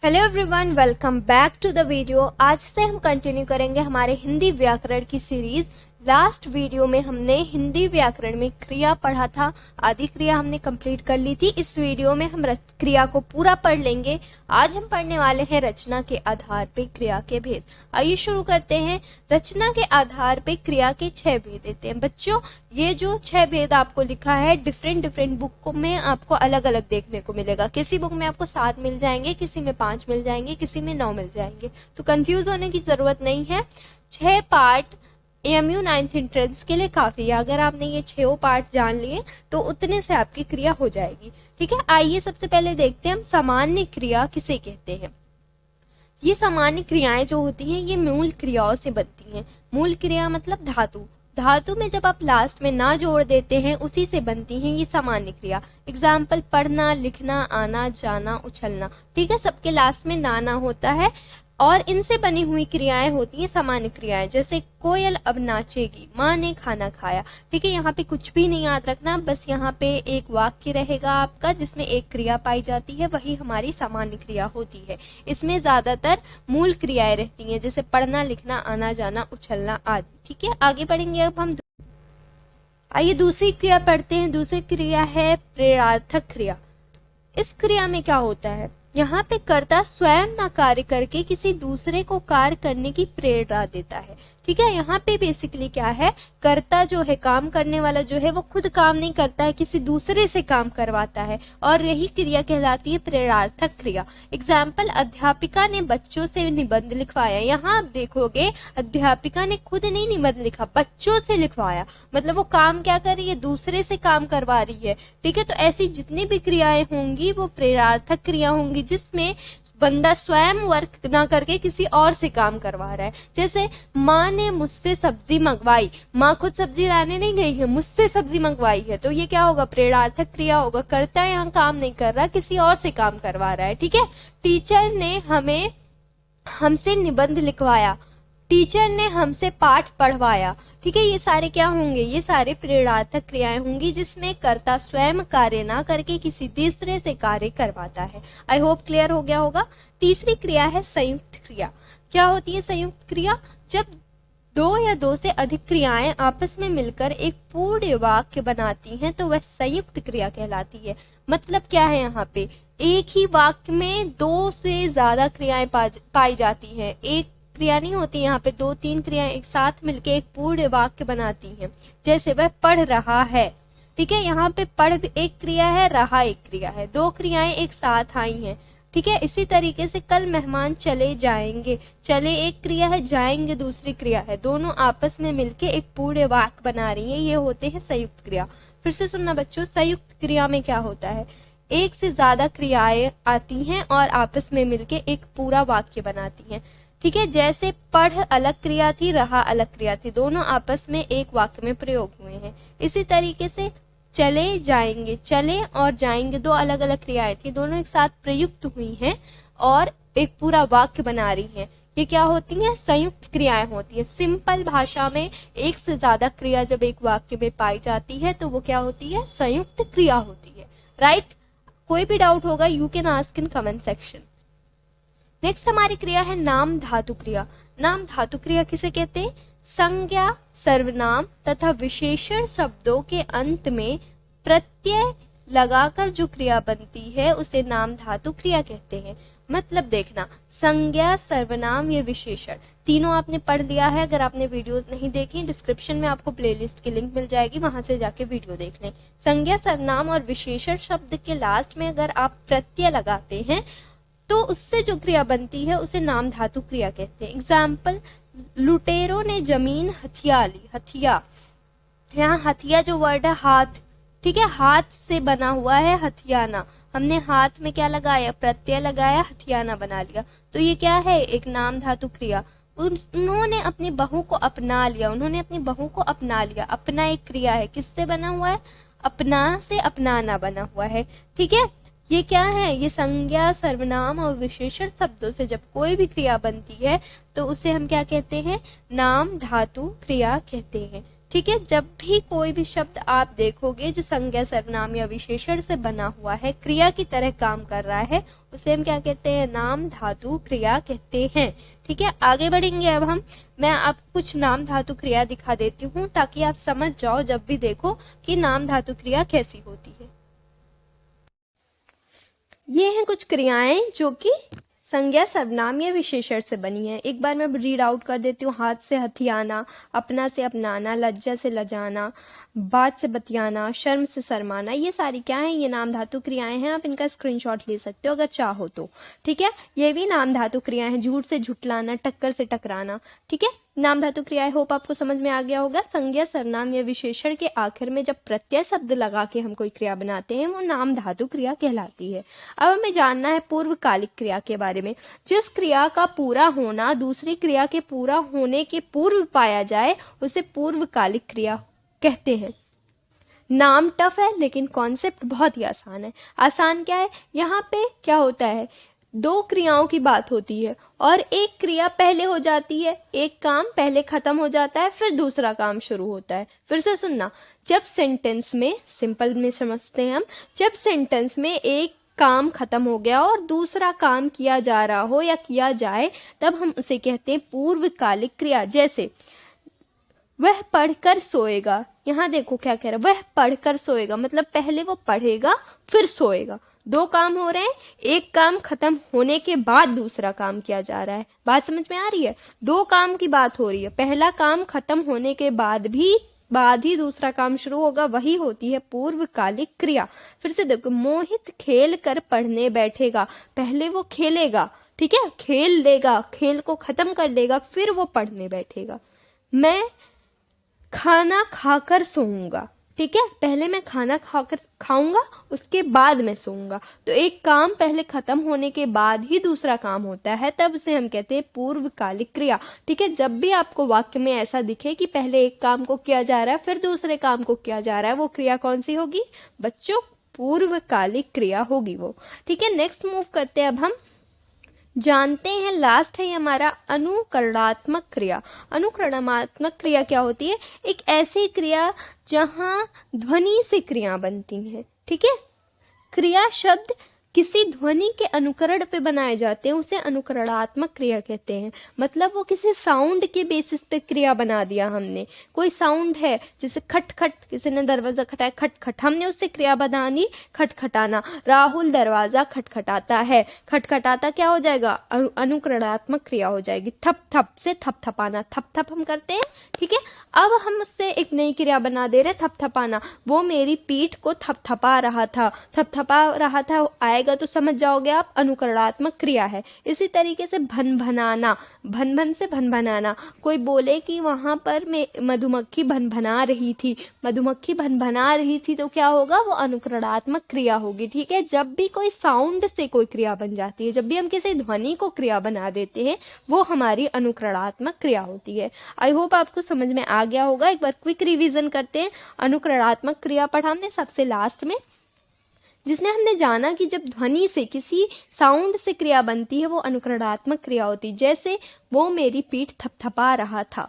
Hello everyone, welcome back to the video. आज से हम कंटिन्यू करेंगे हमारे हिंदी व्याकरण की सीरीज। लास्ट वीडियो में हमने हिंदी व्याकरण में क्रिया पढ़ा था, आधी क्रिया हमने कंप्लीट कर ली थी। इस वीडियो में हम क्रिया को पूरा पढ़ लेंगे। आज हम पढ़ने वाले हैं रचना के आधार पे क्रिया के भेद। आइए शुरू करते हैं। रचना के आधार पे क्रिया के 6 भेद देते हैं। बच्चों, ये जो 6 भेद आपको लिखा है डिफरेंट बुक में आपको अलग अलग देखने को मिलेगा। किसी बुक में आपको 7 मिल जाएंगे, किसी में 5 मिल जाएंगे, किसी में 9 मिल जाएंगे, तो कंफ्यूज होने की जरूरत नहीं है। 6 पार्ट AMU 9th एंट्रेंस के लिए काफी है। अगर आपने ये 6 पार्ट जान लिए तो उतने से आपकी क्रिया हो जाएगी। ठीक है, आइए सबसे पहले देखते हैं हम सामान्य क्रिया किसे कहते हैं। ये सामान्य क्रियाएं जो होती हैं ये मूल क्रियाओं से बनती हैं। मूल क्रिया मतलब धातु। धातु में जब आप लास्ट में ना जोड़ देते हैं उसी से बनती हैं ये सामान्य क्रिया। एग्जाम्पल पढ़ना, लिखना, आना, जाना, उछलना। ठीक है, सबके लास्ट में ना होता है और इनसे बनी हुई क्रियाएं होती हैं सामान्य क्रियाएं। जैसे कोयल अब नाचेगी, माँ ने खाना खाया। ठीक है, यहाँ पे कुछ भी नहीं याद रखना, बस यहाँ पे एक वाक्य रहेगा आपका जिसमें एक क्रिया पाई जाती है, वही हमारी सामान्य क्रिया होती है। इसमें ज्यादातर मूल क्रियाएं रहती हैं, जैसे पढ़ना, लिखना, आना, जाना, उछलना आदि। ठीक है, आगे बढ़ेंगे अब हम। आइए दूसरी क्रिया पढ़ते हैं। दूसरी क्रिया है प्रेरणार्थक क्रिया। इस क्रिया में क्या होता है, यहाँ पे कर्ता स्वयं ना कार्य करके किसी दूसरे को कार्य करने की प्रेरणा देता है। ठीक है, यहाँ पे बेसिकली क्या है, कर्ता जो है, काम करने वाला जो है, वो खुद काम नहीं करता है, किसी दूसरे से काम करवाता है और यही क्रिया कहलाती है प्रेरणार्थक क्रिया। एग्जाम्पल, अध्यापिका ने बच्चों से निबंध लिखवाया। यहाँ आप देखोगे अध्यापिका ने खुद नहीं निबंध लिखा, बच्चों से लिखवाया। मतलब वो काम क्या कर रही है, दूसरे से काम करवा रही है। ठीक है, तो ऐसी जितनी भी क्रियाएं होंगी वो प्रेरणार्थक क्रिया होंगी, जिसमें बंदा स्वयं वर्क ना करके किसी और से काम करवा रहा है। जैसे माँ ने मुझसे सब्जी मंगवाई, माँ खुद सब्जी लाने नहीं गई है, मुझसे सब्जी मंगवाई है, तो ये क्या होगा, प्रेरणार्थक क्रिया होगा। कर्ता यहाँ काम नहीं कर रहा, किसी और से काम करवा रहा है। ठीक है, टीचर ने हमसे निबंध लिखवाया, टीचर ने हमसे पाठ पढ़वाया। ठीक है, ये सारे क्या होंगे, ये सारे प्रेरणार्थक क्रियाएं होंगी जिसमें कर्ता स्वयं कार्य ना करके किसी तीसरे से कार्य करवाता है। आई होप क्लियर हो गया होगा। तीसरी क्रिया है संयुक्त क्रिया। क्या होती है संयुक्त क्रिया, जब 2 या 2 से अधिक क्रियाएं आपस में मिलकर एक पूर्ण वाक्य बनाती हैं तो वह संयुक्त क्रिया कहलाती है। मतलब क्या है, यहाँ पे एक ही वाक्य में 2 से ज्यादा क्रियाएं पाई जाती हैं। एक क्रिया नहीं होती, यहाँ पे 2-3 क्रियाएं एक साथ मिलके एक पूर्ण वाक्य बनाती हैं। जैसे वह पढ़ रहा है। ठीक है, यहाँ पे पढ़ एक क्रिया है, रहा एक क्रिया है, 2 क्रियाएं एक साथ आई हैं। ठीक है, इसी तरीके से कल मेहमान चले जाएंगे। चले एक क्रिया है, जाएंगे दूसरी क्रिया है, दोनों आपस में मिलके एक पूर्ण वाक्य बना रही है। ये होते हैं संयुक्त क्रिया। फिर से सुनना बच्चों, संयुक्त क्रिया में क्या होता है, एक से ज्यादा क्रियाएं आती हैं और आपस में मिलके एक पूरा वाक्य बनाती हैं। ठीक है, जैसे पढ़ अलग क्रिया थी, रहा अलग क्रिया थी, दोनों आपस में एक वाक्य में प्रयोग हुए हैं। इसी तरीके से चले जाएंगे, चले और जाएंगे 2 अलग अलग क्रियाएं थी, दोनों एक साथ प्रयुक्त हुई हैं और एक पूरा वाक्य बना रही हैं। ये क्या होती हैं, संयुक्त क्रियाएं होती है। सिंपल भाषा में एक से ज्यादा क्रिया जब एक वाक्य में पाई जाती है तो वो क्या होती है, संयुक्त क्रिया होती है। राइट, कोई भी डाउट होगा you can ask in comment section. Next हमारी क्रिया है नाम धातु क्रिया। नाम धातु क्रिया किसे कहते हैं, संज्ञा, सर्वनाम तथा विशेषण शब्दों के अंत में प्रत्यय लगाकर जो क्रिया बनती है उसे नाम धातु क्रिया कहते हैं। मतलब देखना, संज्ञा, सर्वनाम, ये विशेषण तीनों आपने पढ़ लिया है। अगर आपने वीडियोस नहीं देखी, डिस्क्रिप्शन में आपको प्लेलिस्ट की लिंक मिल जाएगी, वहां से जाके वीडियो देख लें। संज्ञा, सर्वनाम और विशेषण शब्द के लास्ट में अगर आप प्रत्यय लगाते हैं तो उससे जो क्रिया बनती है उसे नाम धातु क्रिया कहते हैं। एग्जाम्पल, लुटेरों ने जमीन हथिया ली। हथिया, यहाँ हथिया जो वर्ड है हाथ। ठीक है, हाथ से बना हुआ है हथियाना। हमने हाथ में क्या लगाया, प्रत्यय लगाया, हथियाना बना लिया, तो ये क्या है, एक नाम धातु क्रिया। उन्होंने अपनी बहू को अपना लिया, उन्होंने अपनी बहू को अपना लिया। अपना एक क्रिया है, किससे बना हुआ है, अपना से अपनाना बना हुआ है। ठीक है, ये क्या है, ये संज्ञा, सर्वनाम और विशेषण शब्दों से जब कोई भी क्रिया बनती है तो उसे हम क्या कहते हैं, नाम धातु क्रिया कहते हैं। ठीक है, जब भी कोई भी शब्द आप देखोगे जो संज्ञा सर्वनाम या विशेषण से बना हुआ है, क्रिया की तरह काम कर रहा है, उसे हम क्या कहते हैं? नाम धातु क्रिया कहते हैं। ठीक है, आगे बढ़ेंगे अब हम। मैं आपको कुछ नाम धातु क्रिया दिखा देती हूँ ताकि आप समझ जाओ जब भी देखो कि नाम धातु क्रिया कैसी होती है। ये हैं कुछ क्रियाएं जो कि संज्ञा सर्वनाम या विशेषण से बनी है। एक बार मैं रीड आउट कर देती हूँ। हाथ से हथियाना, अपना से अपनाना, लज्जा से लजाना, बात से बतियाना, शर्म से शर्माना, ये सारी क्या है? ये नाम धातु क्रियाएं हैं। आप इनका स्क्रीनशॉट ले सकते हो अगर चाहो तो। ठीक है, ये भी नाम धातु क्रियाएं हैं। झूठ से झुठलाना, टक्कर से टकराना। ठीक है, नाम धातु क्रियाएं। होप आपको समझ में आ गया होगा। संज्ञा सर्वनाम या विशेषण के आखिर में जब प्रत्यय शब्द लगा के हम कोई क्रिया बनाते हैं वो नाम धातु क्रिया कहलाती है। अब हमें जानना है पूर्वकालिक क्रिया के बारे में। जिस क्रिया का पूरा होना दूसरी क्रिया के पूरा होने के पूर्व पाया जाए उसे पूर्वकालिक क्रिया कहते हैं। नाम टफ है लेकिन कॉन्सेप्ट बहुत ही आसान है। आसान क्या है? यहाँ पे क्या होता है, दो क्रियाओं की बात होती है और एक क्रिया पहले हो जाती है, एक काम पहले खत्म हो जाता है, फिर दूसरा काम शुरू होता है। फिर से सुनना, जब सेंटेंस में, सिंपल में समझते हैं हम, जब सेंटेंस में एक काम खत्म हो गया और दूसरा काम किया जा रहा हो या किया जाए तब हम उसे कहते हैं पूर्वकालिक क्रिया। जैसे वह पढ़कर सोएगा, यहाँ देखो क्या कह रहा है, वह पढ़कर सोएगा, मतलब पहले वो पढ़ेगा फिर सोएगा। दो काम हो रहे हैं, एक काम खत्म होने के बाद दूसरा काम किया जा रहा है। बात समझ में आ रही है? दो काम की बात हो रही है, पहला काम खत्म होने के बाद ही दूसरा काम शुरू होगा, वही होती है पूर्वकालिक क्रिया। फिर से देखो, मोहित खेल कर पढ़ने बैठेगा, पहले वो खेलेगा, ठीक है, खेल लेगा, खेल को खत्म कर देगा, फिर वो पढ़ने बैठेगा। मैं खाना खाकर सोऊंगा, ठीक है, पहले मैं खाना खाऊंगा उसके बाद मैं सोऊंगा। तो एक काम पहले खत्म होने के बाद ही दूसरा काम होता है, तब उसे हम कहते हैं पूर्वकालिक क्रिया। ठीक है, जब भी आपको वाक्य में ऐसा दिखे कि पहले एक काम को किया जा रहा है फिर दूसरे काम को किया जा रहा है, वो क्रिया कौन सी होगी बच्चों? पूर्वकालिक क्रिया होगी वो। ठीक है, नेक्स्ट मूव करते हैं अब हम। जानते हैं लास्ट है हमारा अनुकरणात्मक क्रिया। अनुकरणात्मक क्रिया क्या होती है? एक ऐसी क्रिया जहां ध्वनि से क्रिया बनती हैं। ठीक है, क्रिया शब्द किसी ध्वनि के अनुकरण पे बनाए जाते हैं, उसे अनुकरणात्मक क्रिया कहते हैं। मतलब वो किसी साउंड के बेसिस पे क्रिया बना दिया हमने। कोई साउंड है जैसे खटखट, किसी ने दरवाजा खटाया, खटखट, हमने उससे क्रिया बना दी खटखटाना। राहुल दरवाजा खटखटाता है, खटखटाता क्या हो जाएगा? अनुकरणात्मक क्रिया हो जाएगी। थप थप से थपथपाना, थप थप हम करते हैं। ठीक है, अब हम उससे एक नई क्रिया बना दे रहे, थपथपाना। वो मेरी पीठ को थपथपा रहा था, थपथपा रहा था आएगा तो समझ जाओगे आप अनुकरणात्मक क्रिया है। इसी तरीके से भनभनाना, भनभन से भनभनाना। कोई बोले कि वहां पर मधुमक्खी भनभना रही थी, मधुमक्खी भनभना रही थी, तो क्या होगा? वो अनुकरणात्मक क्रिया होगी। ठीक है, जब भी कोई साउंड से कोई क्रिया बन जाती है, जब भी हम किसी ध्वनि को क्रिया बना देते हैं, वो हमारी अनुकरणात्मक क्रिया होती है। आई होप आपको समझ में आ गया होगा। एक बार क्विक रिवीजन करते हैं। अनुकरणात्मक क्रिया पढ़ा हमने सबसे लास्ट में, जिसमें हमने जाना कि जब ध्वनि से, किसी साउंड से क्रिया बनती है वो अनुकरणात्मक क्रिया होती है। जैसे वो मेरी पीठ थपथपा रहा था।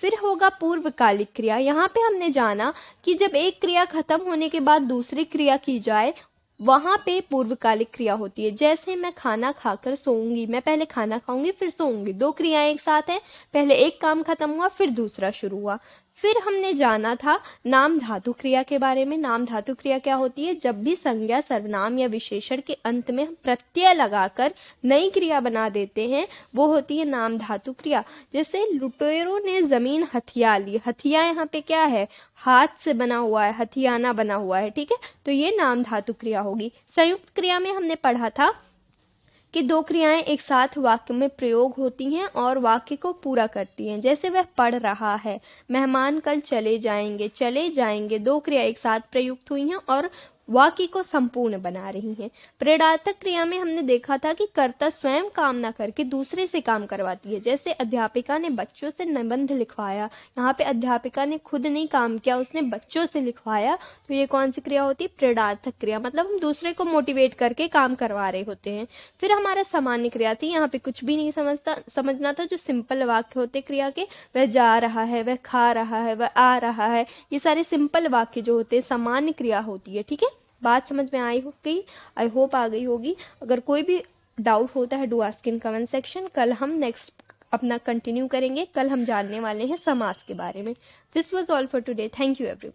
फिर होगा पूर्वकालिक क्रिया। यहाँ पे हमने जाना कि जब एक क्रिया खत्म होने के बाद दूसरी क्रिया की जाए वहां पे पूर्वकालिक क्रिया होती है। जैसे मैं खाना खाकर सोऊंगी, मैं पहले खाना खाऊंगी फिर सोऊंगी, दो क्रियाएं एक साथ हैं, पहले एक काम खत्म हुआ फिर दूसरा शुरू हुआ। फिर हमने जाना था नाम धातु क्रिया के बारे में। नाम धातु क्रिया क्या होती है? जब भी संज्ञा सर्वनाम या विशेषण के अंत में हम प्रत्यय लगाकर नई क्रिया बना देते हैं वो होती है नाम धातु क्रिया। जैसे लुटेरों ने जमीन हथिया ली, हथिया यहाँ पे क्या है? हाथ से बना हुआ है, हथियाना बना हुआ है। ठीक है, तो ये नाम धातु क्रिया होगी। संयुक्त क्रिया में हमने पढ़ा था कि दो क्रियाएं एक साथ वाक्य में प्रयोग होती हैं और वाक्य को पूरा करती हैं। जैसे वह पढ़ रहा है, मेहमान कल चले जाएंगे, चले जाएंगे, दो क्रिया एक साथ प्रयुक्त हुई हैं और वाक्य को संपूर्ण बना रही हैं। प्रेरणात्मक क्रिया में हमने देखा था कि कर्ता स्वयं काम ना करके दूसरे से काम करवाती है। जैसे अध्यापिका ने बच्चों से निबंध लिखवाया, यहाँ पे अध्यापिका ने खुद नहीं काम किया, उसने बच्चों से लिखवाया, तो ये कौन सी क्रिया होती है? प्रेरणात्मक क्रिया। मतलब हम दूसरे को मोटिवेट करके काम करवा रहे होते हैं। फिर हमारा सामान्य क्रिया थी, यहाँ पे कुछ भी नहीं समझना था। जो सिंपल वाक्य होते क्रिया के, वह जा रहा है, वह खा रहा है, वह आ रहा है, ये सारे सिंपल वाक्य जो होते हैं सामान्य क्रिया होती है। ठीक है, बात समझ में आई होप आ गई होगी। अगर कोई भी डाउट होता है, do ask in comment section. कल हम नेक्स्ट अपना कंटिन्यू करेंगे। कल हम जानने वाले हैं समास के बारे में। This was all for today. Thank you everyone.